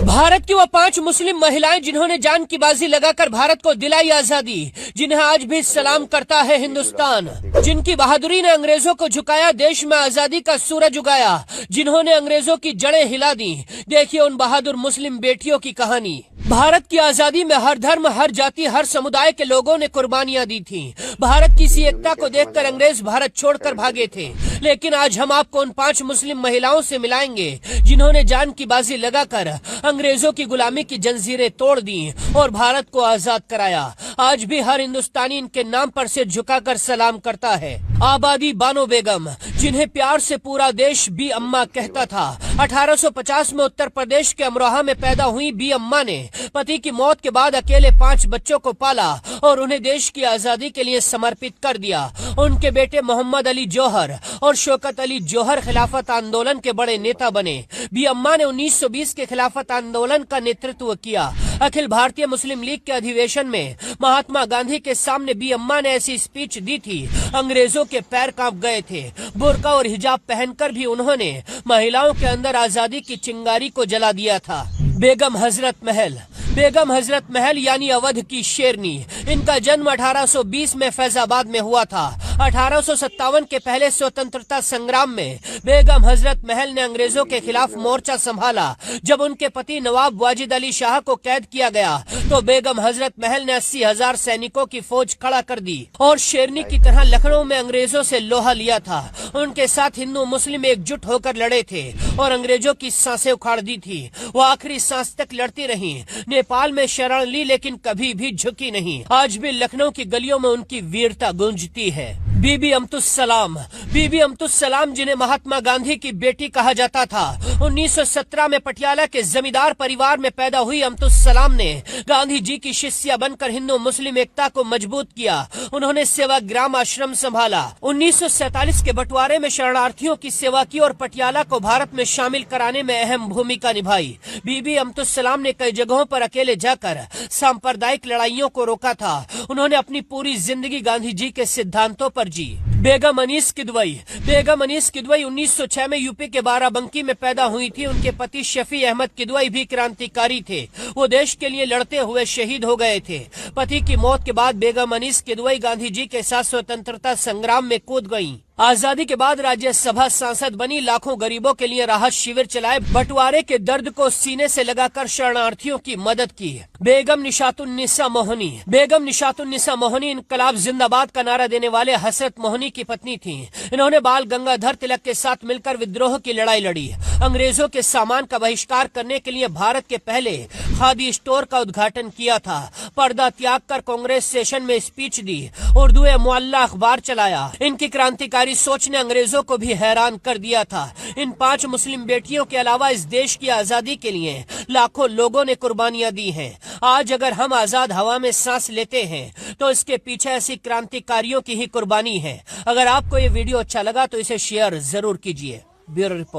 भारत की वो 5 मुस्लिम महिलाएं जिन्होंने जान की बाजी लगाकर भारत को दिलाई आजादी, जिन्हें आज भी सलाम करता है हिंदुस्तान, जिनकी बहादुरी ने अंग्रेजों को झुकाया, देश में आजादी का सूरज उगाया, जिन्होंने अंग्रेजों की जड़ें हिला दी। देखिए उन बहादुर मुस्लिम बेटियों की कहानी। भारत की आजादी में हर धर्म, हर जाति, हर समुदाय के लोगों ने कुर्बानियां दी थी। भारत की इसी एकता को देखकर अंग्रेज भारत छोड़कर भागे थे, लेकिन आज हम आपको उन 5 मुस्लिम महिलाओं से मिलाएंगे जिन्होंने जान की बाजी लगाकर अंग्रेजों की गुलामी की जंजीरें तोड़ दी और भारत को आजाद कराया। आज भी हर हिंदुस्तानी इनके नाम पर सिर झुकाकर सलाम करता है। आबादी बानो बेगम, जिन्हें प्यार से पूरा देश बी अम्मा कहता था। 1850 में उत्तर प्रदेश के अमरोहा में पैदा हुई बी अम्मा ने पति की मौत के बाद अकेले 5 बच्चों को पाला और उन्हें देश की आजादी के लिए समर्पित कर दिया। उनके बेटे मोहम्मद अली जौहर और शौकत अली जौहर खिलाफत आंदोलन के बड़े नेता बने। बी अम्मा ने 1920 के खिलाफत आंदोलन का नेतृत्व किया। अखिल भारतीय मुस्लिम लीग के अधिवेशन में महात्मा गांधी के सामने बी अम्मा ने ऐसी स्पीच दी थी, अंग्रेजों के पैर कांप गए थे। बुर्का और हिजाब पहनकर भी उन्होंने महिलाओं के अंदर आजादी की चिंगारी को जला दिया था। बेगम हजरत महल यानी अवध की शेरनी, इनका जन्म 1820 में फैजाबाद में हुआ था। 1857 के पहले स्वतंत्रता संग्राम में बेगम हजरत महल ने अंग्रेजों के खिलाफ मोर्चा संभाला। जब उनके पति नवाब वाजिद अली शाह को कैद किया गया तो बेगम हजरत महल ने 80,000 सैनिकों की फौज खड़ा कर दी और शेरनी की तरह लखनऊ में अंग्रेजों से लोहा लिया था। उनके साथ हिंदू मुस्लिम एकजुट होकर लड़े थे और अंग्रेजों की सांसें उखाड़ दी थी। वो आखिरी सांस तक लड़ती रही। नेपाल में शरण ली लेकिन कभी भी झुकी नहीं। आज भी लखनऊ की गलियों में उनकी वीरता गूंजती है। बीबी अम्तुस सलाम, जिन्हें महात्मा गांधी की बेटी कहा जाता था। 1917 में पटियाला के जमींदार परिवार में पैदा हुई अम्तुस सलाम ने गांधी जी की शिष्या बनकर हिंदू मुस्लिम एकता को मजबूत किया। उन्होंने सेवाग्राम आश्रम संभाला। 1947 के बंटवारे में शरणार्थियों की सेवा की और पटियाला को भारत में शामिल कराने में अहम भूमिका निभाई। बीबी अम्तुस सलाम ने कई जगहों पर अकेले जाकर सांप्रदायिक लड़ाइयों को रोका था। उन्होंने अपनी पूरी जिंदगी गांधी जी के सिद्धांतों पर जी। बेगम अनीस किदवई 1906 में यूपी के बाराबंकी में पैदा हुई थी। उनके पति शफी अहमद किदवई भी क्रांतिकारी थे। वो देश के लिए लड़ते हुए शहीद हो गए थे। पति की मौत के बाद बेगम अनीस किदवई गांधी जी के साथ स्वतंत्रता संग्राम में कूद गयीं। आजादी के बाद राज्यसभा सांसद बनी, लाखों गरीबों के लिए राहत शिविर चलाए, बंटवारे के दर्द को सीने से लगाकर शरणार्थियों की मदद की। बेगम निशातुन्निसा मोहनी इनकलाब जिंदाबाद का नारा देने वाले हसरत मोहनी की पत्नी थी। इन्होंने बाल गंगाधर तिलक के साथ मिलकर विद्रोह की लड़ाई लड़ी। अंग्रेजों के सामान का बहिष्कार करने के लिए भारत के पहले खादी स्टोर का उद्घाटन किया था। पर्दा त्याग कर कांग्रेस सेशन में स्पीच दी। उर्दू मुअल्ला अखबार चलाया। इनकी क्रांतिकारी सोच ने अंग्रेजों को भी हैरान कर दिया था। इन 5 मुस्लिम बेटियों के अलावा इस देश की आजादी के लिए लाखों लोगों ने कुर्बानियां दी हैं। आज अगर हम आजाद हवा में सांस लेते हैं तो इसके पीछे ऐसी क्रांतिकारियों की ही कुर्बानी है। अगर आपको ये वीडियो अच्छा लगा तो इसे शेयर जरूर कीजिए। Bureau report.